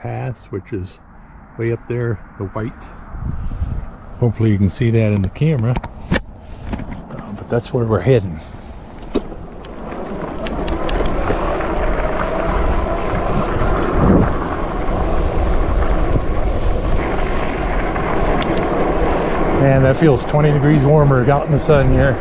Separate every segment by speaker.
Speaker 1: Pass, which is way up there, the white. Hopefully you can see that in the camera. But that's where we're heading. Man, that feels 20 degrees warmer out in the sun here.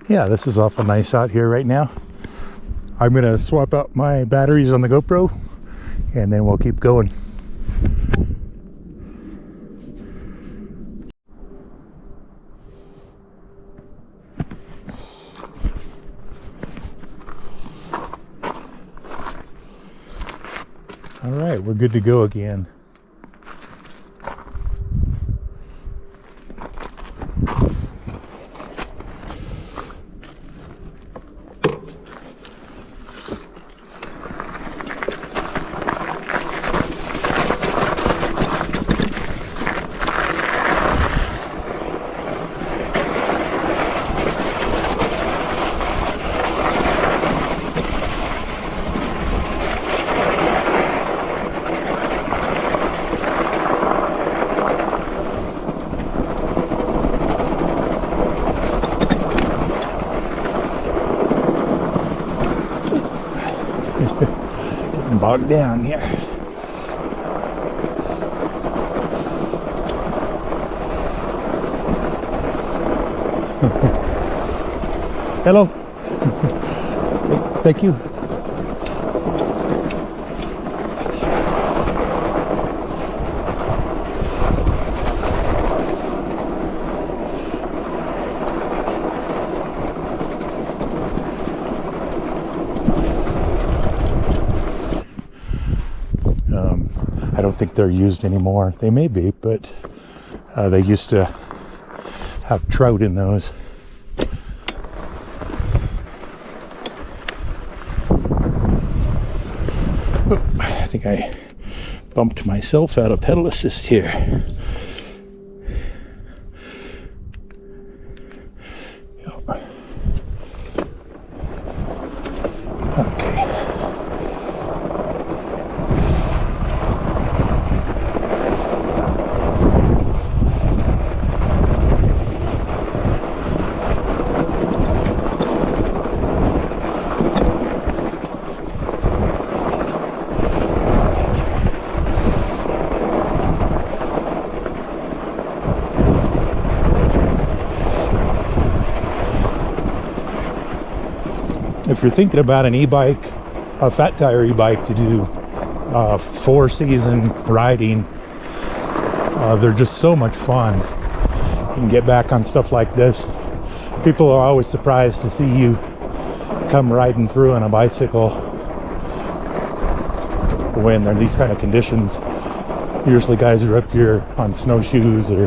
Speaker 1: Yeah, this is awful nice out here right now. I'm gonna swap out my batteries on the GoPro and then we'll keep going. All right, we're good to go again. Getting bogged down here. Hello. Thank you. I don't think they're used anymore. They may be, but they used to have trout in those. Oh, I think I bumped myself out of pedal assist here. Okay. If you're thinking about an e-bike, a fat tire e-bike to do 4-season riding, they're just so much fun. You can get back on stuff like this. People are always surprised to see you come riding through on a bicycle when they're in these kind of conditions. Usually guys are up here on snowshoes or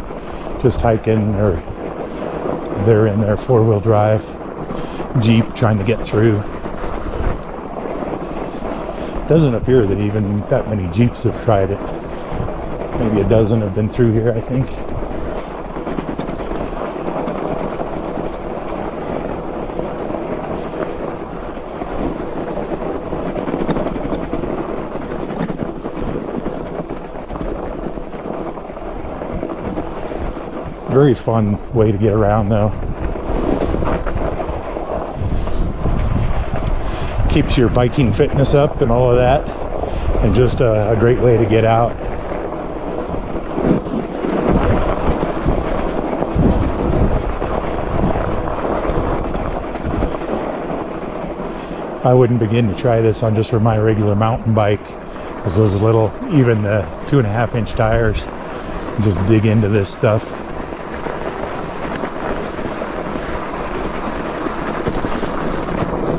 Speaker 1: just hiking, or they're in their four-wheel drive Jeep trying to get through. Doesn't appear that even that many Jeeps have tried it. Maybe a dozen have been through here, I think. Very fun way to get around though. Keeps your biking fitness up and all of that, and just a great way to get out. I wouldn't begin to try this on just for my regular mountain bike. Because those little, even the 2.5-inch tires, just dig into this stuff.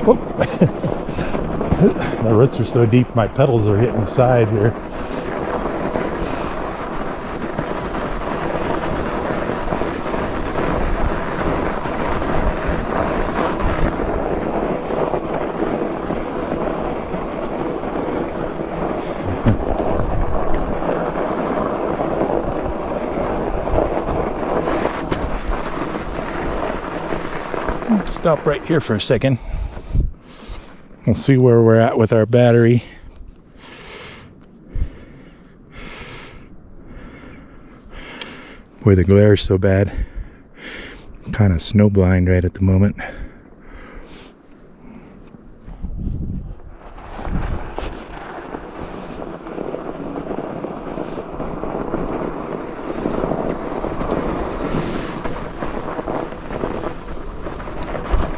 Speaker 1: Whoop. The roots are so deep, my pedals are hitting the side here. Stop right here for a second. We'll see where we're at with our battery. Boy, the glare is so bad. Kind of snowblind right at the moment.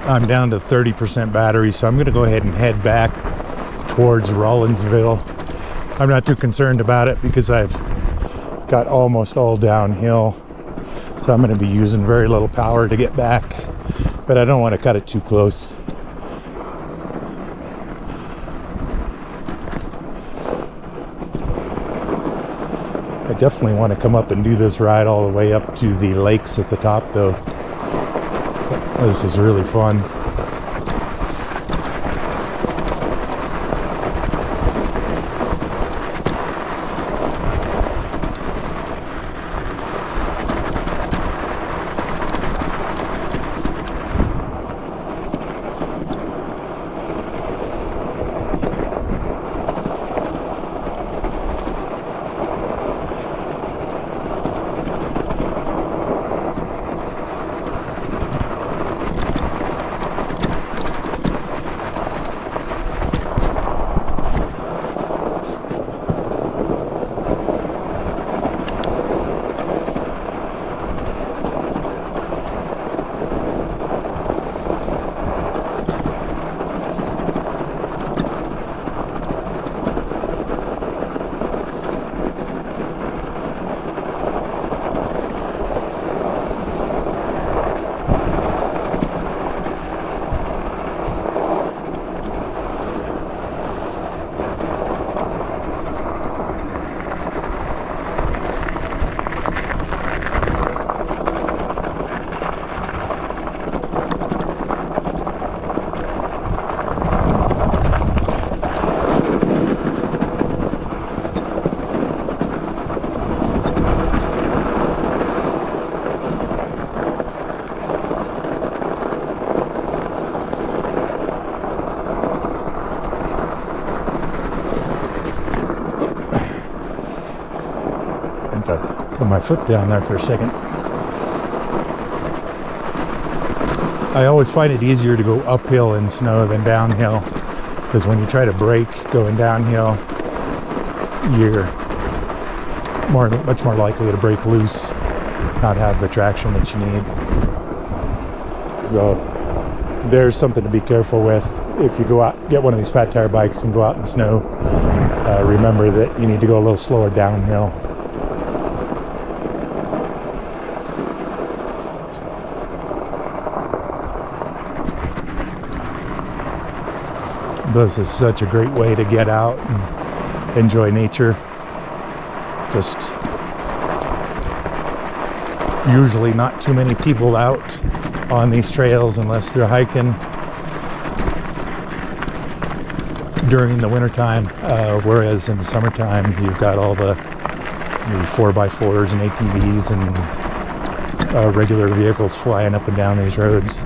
Speaker 1: I'm down to 30% battery, so I'm going to go ahead and head back towards Rollinsville. I'm not too concerned about it because I've got almost all downhill, so I'm going to be using very little power to get back, but I don't want to cut it too close. I definitely want to come up and do this ride all the way up to the lakes at the top though. This is really fun. Put my foot down there for a second. I always find it easier to go uphill in snow than downhill, because when you try to brake going downhill, you're much more likely to break loose, not have the traction that you need. So there's something to be careful with. If you go out, get one of these fat tire bikes and go out in the snow, remember that you need to go a little slower downhill. This is such a great way to get out and enjoy nature. Just usually not too many people out on these trails unless they're hiking during the wintertime, whereas in the summertime you've got all the 4x4s and ATVs and regular vehicles flying up and down these roads.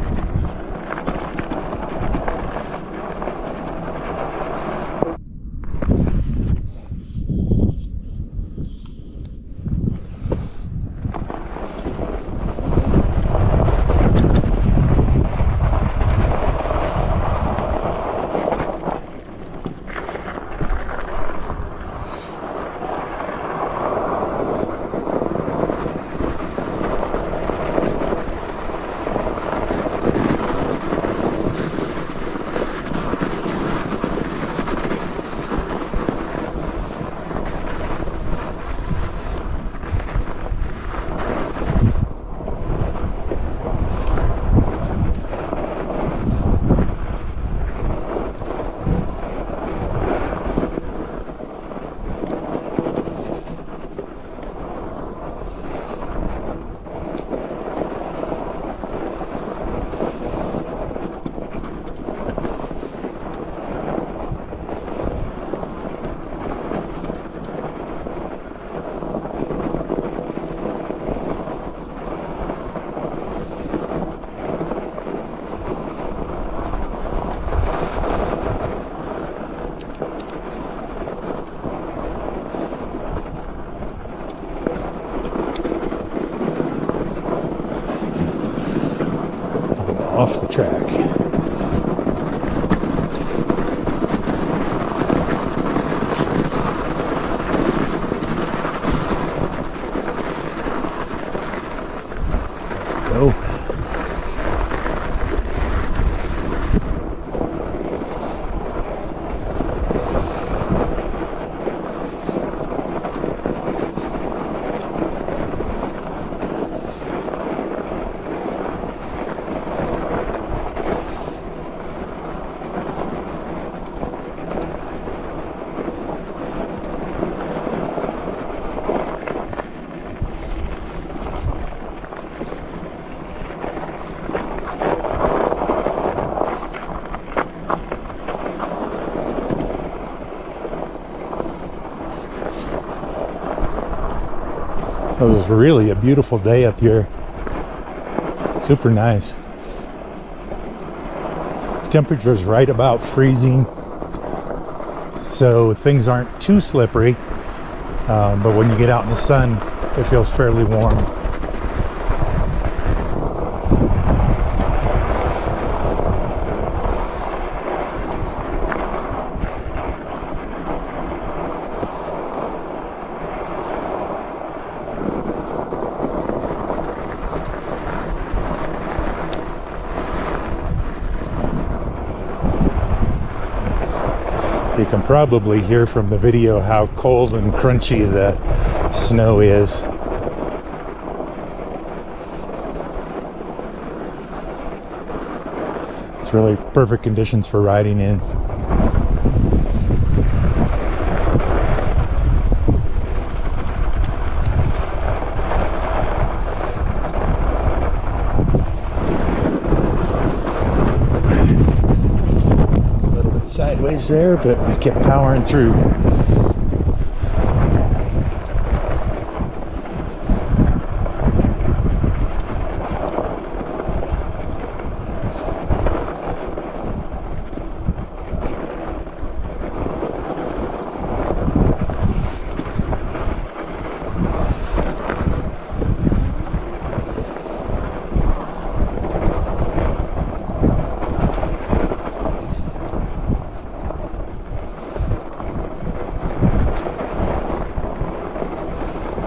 Speaker 1: off the track. Go. It was really a beautiful day up here. Super nice. Temperature's right about freezing, so things aren't too slippery. But when you get out in the sun, it feels fairly warm. You can probably hear from the video how cold and crunchy the snow is. It's really perfect conditions for riding in. Sideways there, but I kept powering through.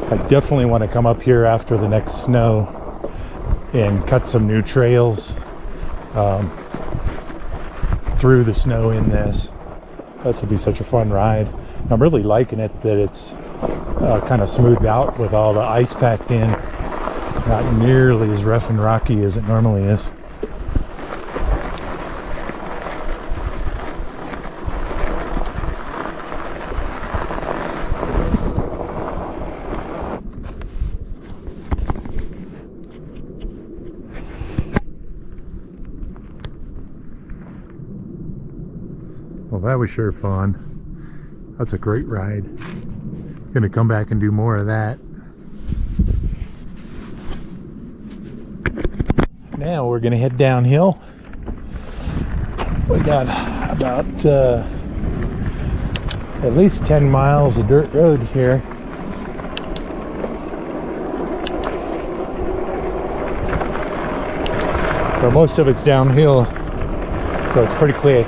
Speaker 1: I definitely want to come up here after the next snow and cut some new trails through the snow in this. This will be such a fun ride. I'm really liking it that it's kind of smoothed out with all the ice packed in. Not nearly as rough and rocky as it normally is. Well, that was sure fun. That's a great ride. Gonna come back and do more of that. Now we're gonna head downhill. We got about at least 10 miles of dirt road here. But most of it's downhill, so it's pretty quick.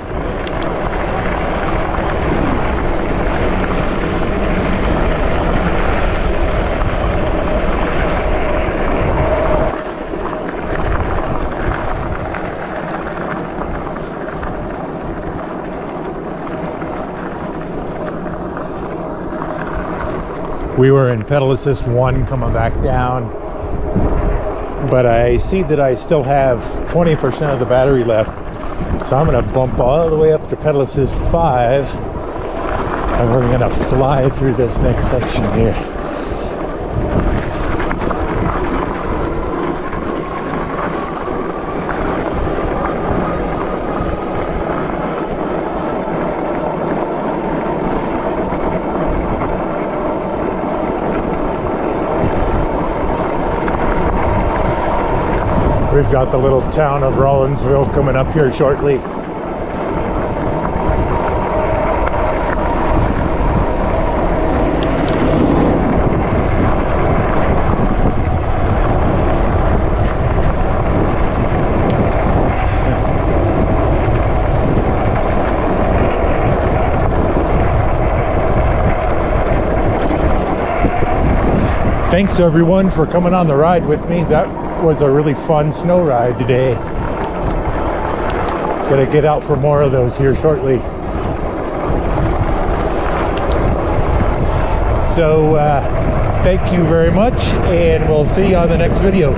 Speaker 1: We were in pedal assist 1 coming back down, but I see that I still have 20% of the battery left, so I'm going to bump all the way up to pedal assist 5, and we're going to fly through this next section here. We've got the little town of Rollinsville coming up here shortly. Thanks everyone for coming on the ride with me. That was a really fun snow ride today. Gonna get out for more of those here shortly. So thank you very much, and we'll see you on the next video.